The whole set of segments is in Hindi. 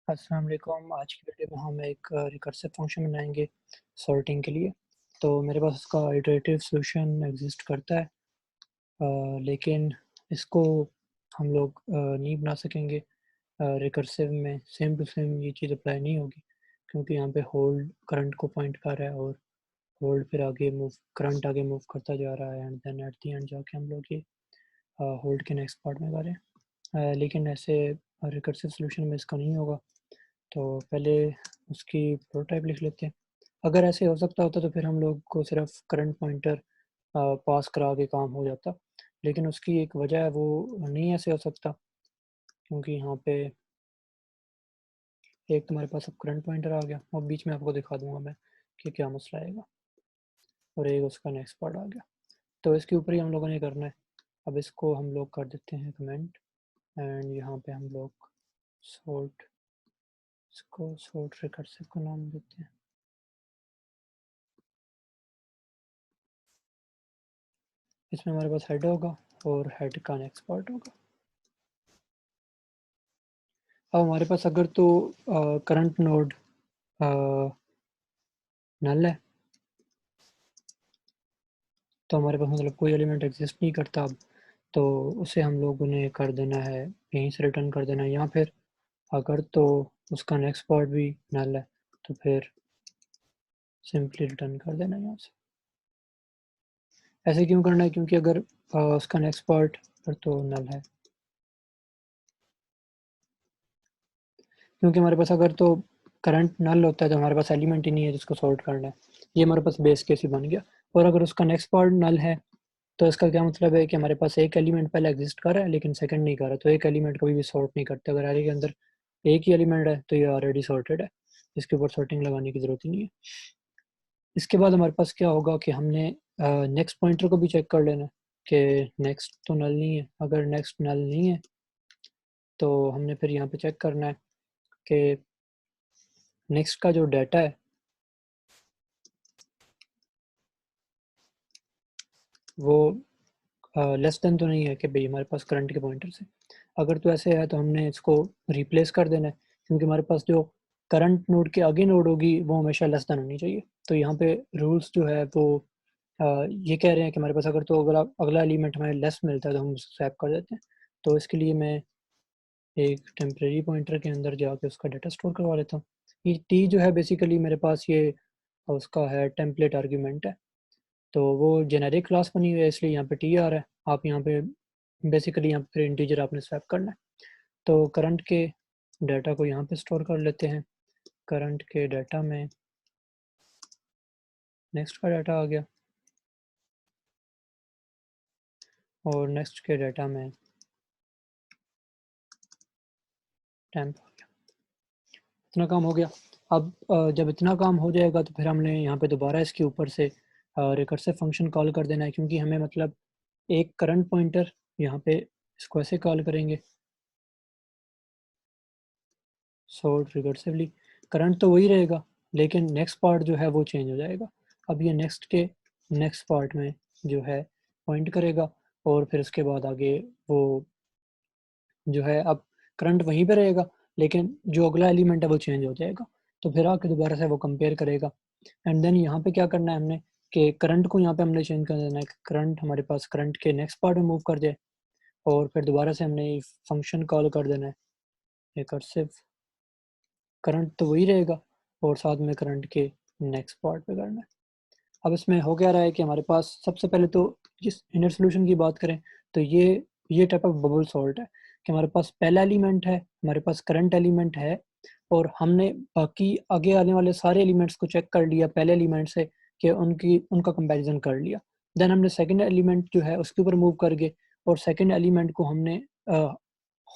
अस्सलाम वालेकुम। आज की वीडियो में हम एक रिकर्सिव फंक्शन बनाएंगे सॉर्टिंग के लिए। तो मेरे पास उसका इटरेटिव सॉल्यूशन एग्जिस्ट करता है, लेकिन इसको हम लोग नहीं बना सकेंगे रिकर्सिव में। सेम टू सेम ये चीज़ अप्लाई नहीं होगी, क्योंकि यहाँ पे होल्ड करंट को पॉइंट कर रहा है और होल्ड फिर आगे मूव, करंट आगे मूव करता जा रहा है and then at the end जाके हम लोग ये होल्ड के नेक्स्ट पार्ट में करें। लेकिन ऐसे रिकर्सिव सॉल्यूशन में इसका नहीं होगा। तो पहले उसकी प्रोटोटाइप लिख लेते हैं। अगर ऐसे हो सकता होता तो फिर हम लोग को सिर्फ करंट पॉइंटर पास करा के काम हो जाता, लेकिन उसकी एक वजह है, वो नहीं ऐसे हो सकता, क्योंकि यहाँ पे एक तुम्हारे पास अब करंट पॉइंटर आ गया और बीच में आपको दिखा दूंगा मैं कि क्या मसला आएगा, और एक उसका नेक्स्ट पार्ट आ गया। तो इसके ऊपर ही हम लोगों ने करना है। अब इसको हम लोग कर देते हैं कमेंट, एंड यहाँ पे हम लोग सॉर्ट, इसको सॉर्ट रिकर्सिव का नाम देते हैं। इसमें हमारे पास हेड होगा और हेड का नेक्स्ट पार्ट होगा। अब हमारे पास अगर तो करंट नोड नल है, तो हमारे पास मतलब कोई एलिमेंट एग्जिस्ट नहीं करता अब, तो उसे हम लोगों ने कर देना है, यहीं से रिटर्न कर देना है। या फिर अगर तो उसका नेक्स्ट पार्ट भी नल है, तो फिर सिंपली रिटर्न कर देना है यहाँ से। ऐसे क्यों करना है? क्योंकि अगर उसका नेक्स्ट पार्ट पर तो नल है, क्योंकि हमारे पास अगर तो करंट नल होता है तो हमारे पास एलिमेंट ही नहीं है जिसको सॉर्ट करना है। ये हमारे पास बेस केस ही बन गया। और अगर उसका नेक्स्ट पार्ट नल है, तो इसका क्या मतलब है कि हमारे पास एक एलिमेंट पहले एग्जिस्ट कर रहा है लेकिन सेकंड नहीं कर रहा, तो एक एलिमेंट कभी भी सॉर्ट नहीं करते। अगर एरे के अंदर एक ही एलिमेंट है तो ये ऑलरेडी सॉर्टेड है, इसके ऊपर सॉर्टिंग लगाने की ज़रूरत ही नहीं है। इसके बाद हमारे पास क्या होगा कि हमने नेक्स्ट पॉइंटर को भी चेक कर लेना है कि नेक्स्ट तो नल नहीं है। अगर नेक्स्ट नल नहीं है तो हमने फिर यहाँ पे चेक करना है कि नेक्स्ट का जो डाटा है वो लेस देन तो नहीं है कि भाई हमारे पास करंट के पॉइंटर से। अगर तो ऐसे है तो हमने इसको रिप्लेस कर देना है, क्योंकि हमारे पास जो करंट नोड के आगे नोड होगी वो हमेशा लेस देन होनी चाहिए। तो यहाँ पे रूल्स जो है वो ये कह रहे हैं कि हमारे पास अगर तो अगला अगला एलिमेंट हमें लेस मिलता है तो हम उसको स्वैप कर देते हैं। तो इसके लिए मैं एक टेम्परेरी पॉइंटर के अंदर जाके उसका डाटा स्टोर करवा लेता हूँ। ये टी जो है बेसिकली मेरे पास ये उसका है टेम्पलेट आर्ग्यूमेंट है, तो वो जेनेरिक क्लास बनी हुई है इसलिए यहाँ पे टी आ रहा है। आप यहाँ पे बेसिकली यहाँ पे फिर इंटीजर आपने स्वैप करना है। तो करंट के डाटा को यहाँ पे स्टोर कर लेते हैं। करंट के डाटा में नेक्स्ट का डाटा आ गया और नेक्स्ट के डाटा में टेम्प आ गया। इतना काम हो गया। अब जब इतना काम हो जाएगा तो फिर हमने यहाँ पे दोबारा इसके ऊपर से रिकर्सिव फंक्शन कॉल कर देना है, क्योंकि हमें मतलब एक करंट पॉइंटर यहाँ पे इसको ऐसे कॉल करेंगे सॉर्ट रिकर्सिवली। करंट तो वही रहेगा लेकिन नेक्स्ट पार्ट जो है वो चेंज हो जाएगा। अब ये नेक्स्ट के नेक्स्ट पार्ट में जो है पॉइंट करेगा, और फिर उसके बाद आगे वो जो है अब करंट वहीं पे रहेगा लेकिन जो अगला एलिमेंट है वो चेंज हो जाएगा। तो फिर आके दोबारा से वो कंपेयर करेगा। एंड देन यहाँ पे क्या करना है हमने कि करंट को यहाँ पे हमने चेंज कर देना है कि करंट हमारे पास करंट के नेक्स्ट पार्ट में मूव कर जाए, और फिर दोबारा से हमने फंक्शन कॉल कर देना है रिकर्सिव। करंट तो वही रहेगा और साथ में करंट के नेक्स्ट पार्ट पे करना है। अब इसमें हो क्या रहा है कि हमारे पास सबसे पहले तो जिस इनर सॉल्यूशन की बात करें तो ये टाइप ऑफ बबल सॉल्ट है कि हमारे पास पहला एलिमेंट है, हमारे पास करंट एलिमेंट है, और हमने बाकी आगे आने वाले सारे एलिमेंट्स को चेक कर लिया पहले एलिमेंट से कि उनका कंपैरिजन कर लिया। देन हमने सेकंड एलिमेंट जो है उसके ऊपर मूव कर गए, और सेकंड एलिमेंट को हमने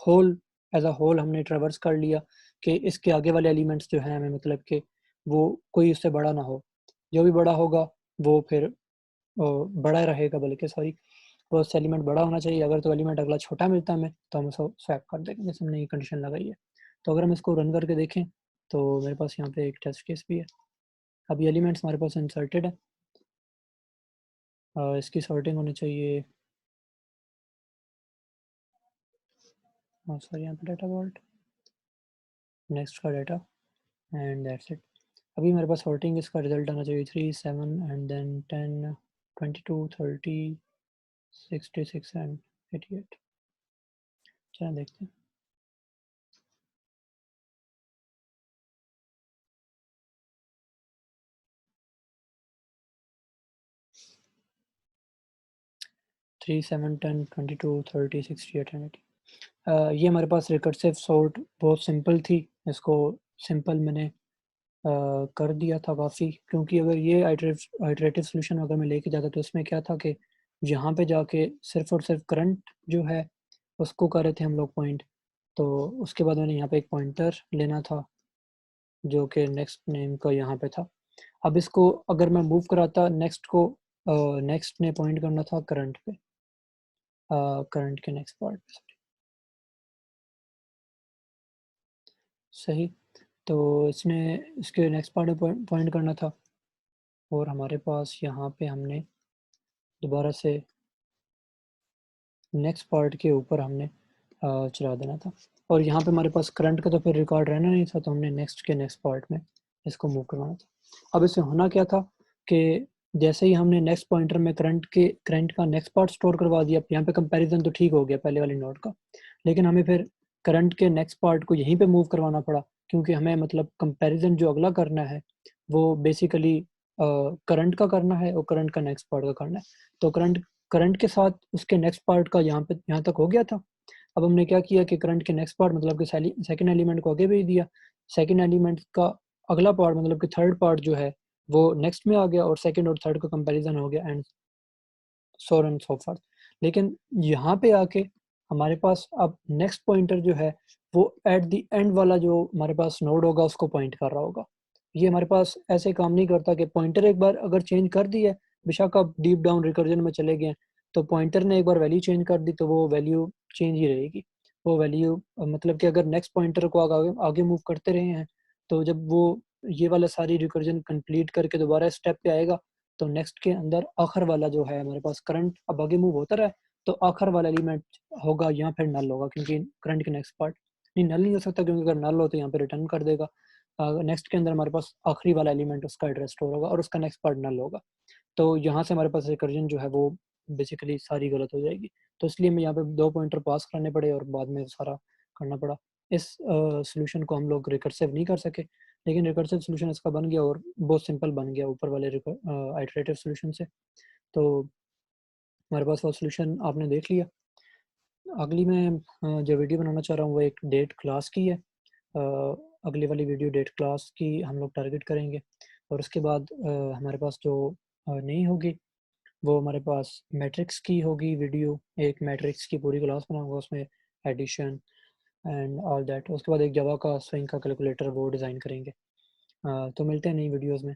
होल एज अ होल हमने ट्रेवर्स कर लिया कि इसके आगे वाले एलिमेंट्स जो हैं हमें मतलब कि वो कोई उससे बड़ा ना हो। जो भी बड़ा होगा वो फिर बड़ा रहेगा, बल्कि सॉरी, वो उससे एलिमेंट बड़ा होना चाहिए। अगर तो एलिमेंट अगला छोटा मिलता है हमें तो हम उसको स्वैप कर देंगे, जैसे हमने ये कंडीशन लगाई है। तो अगर हम इसको रन करके देखें तो मेरे पास यहाँ पे एक टेस्ट केस भी है। अब ये एलिमेंट्स हमारे पास इंसर्टेड है, इसकी सॉर्टिंग होनी चाहिए। सॉरी, यहाँ पे डाटा वॉल्ट नेक्स्ट का डाटा एंड दैट्स इट। अभी मेरे पास सॉर्टिंग इसका रिजल्ट आना चाहिए 3, 7 एंड देन 10, 22, 30, 66 एंड 88। चलिए देखते हैं। Three, 7, 10, 22, 30, 68 and 80। ये हमारे पास रिकर्सिव सॉर्ट बहुत सिंपल थी। इसको सिंपल मैंने कर दिया था काफ़ी, क्योंकि अगर ये आइटरेटिव सॉल्यूशन अगर मैं लेके जाता तो इसमें क्या था कि यहाँ पे जाके सिर्फ और सिर्फ करंट जो है उसको कर रहे थे हम लोग पॉइंट। तो उसके बाद मैंने यहाँ पे एक पॉइंटर लेना था जो कि नेक्स्ट नेम का यहाँ पे था। अब इसको अगर मैं मूव कराता नेक्स्ट को, नेक्स्ट ने पॉइंट करना था करंट पे, करंट के नेक्स्ट पार्ट पे, सही। तो इसने इसके नेक्स्ट पार्ट में पॉइंट करना था और हमारे पास यहाँ पे हमने दोबारा से नेक्स्ट पार्ट के ऊपर हमने चला देना था। और यहाँ पे हमारे पास करंट का तो फिर रिकॉर्ड रहना नहीं था, तो हमने नेक्स्ट के नेक्स्ट पार्ट में इसको मूव करवाना था। अब इससे होना क्या था कि जैसे ही हमने नेक्स्ट पॉइंटर में करंट का नेक्स्ट पार्ट स्टोर करवा दिया, यहाँ पे कंपैरिजन तो ठीक हो गया पहले वाली नोड का, लेकिन हमें फिर करंट के नेक्स्ट पार्ट को यहीं पे मूव करवाना पड़ा, क्योंकि हमें मतलब कंपैरिजन जो अगला करना है वो बेसिकली करंट का करना है और करंट का नेक्स्ट पार्ट का करना है। तो करंट करंट के साथ उसके नेक्स्ट पार्ट का यहाँ तक हो गया था। अब हमने क्या किया कि करंट के नेक्स्ट पार्ट मतलब कि सेकंड एलिमेंट को आगे भेज दिया। सेकंड एलिमेंट का अगला पार्ट मतलब कि थर्ड पार्ट जो है वो नेक्स्ट में आ गया और सेकंड और थर्ड का कंपैरिजन हो गया and so on so forth. लेकिन यहाँ पे आके हमारे पास अब नेक्स्ट पॉइंटर जो है वो एट द एंड वाला जो हमारे पास नोड होगा उसको पॉइंट कर रहा होगा। ये हमारे पास ऐसे काम नहीं करता कि पॉइंटर एक बार अगर चेंज कर दी है, बेशक आप डीप डाउन रिकर्जन में चले गए तो पॉइंटर ने एक बार वैल्यू चेंज कर दी तो वो वैल्यू चेंज ही रहेगी। वो वैल्यू मतलब कि अगर नेक्स्ट पॉइंटर को आगे मूव करते रहे हैं तो जब वो ये वाला सारी रिकर्जन कंप्लीट करके दोबारा स्टेप पे आएगा तो नेक्स्ट के अंदर आखिर वाला जो है हमारे पास करंट अब आगे मूव होता रहा है तो आखिर वाला एलिमेंट होगा या फिर नल होगा, क्योंकि करंट के नेक्स्ट पार्ट नहीं, नल नहीं हो सकता क्योंकि अगर नल हो तो यहाँ पे रिटर्न कर देगा। नेक्स्ट के अंदर हमारे पास आखिरी वाला एलिमेंट उसका एड्रेस स्टोर होगा और उसका नेक्स्ट पार्ट नल होगा। तो यहाँ से हमारे पास रिकर्जन जो है वो बेसिकली सारी गलत हो जाएगी। तो इसलिए मैं यहाँ पे 2 पॉइंटर पास कराने पड़े और बाद में सारा करना पड़ा। इस सॉल्यूशन को हम लोग रिकर्सिव नहीं कर सके, लेकिन रिकर्सिव सॉल्यूशन इसका बन गया और बहुत सिंपल बन गया ऊपर वाले आइटरेटिव सॉल्यूशन से। तो हमारे पास वो सॉल्यूशन आपने देख लिया। अगली मैं जो वीडियो बनाना चाह रहा हूँ वो एक डेट क्लास की है। अगली वाली वीडियो डेट क्लास की हम लोग टारगेट करेंगे और उसके बाद हमारे पास जो नहीं होगी वो हमारे पास मैट्रिक्स की होगी वीडियो। एक मैट्रिक्स की पूरी क्लास बनाऊंगा उसमें एडिशन एंड ऑल दैट। उसके बाद एक जावा का स्विंग का कैलकुलेटर वो डिज़ाइन करेंगे। तो मिलते हैं नई वीडियोस में।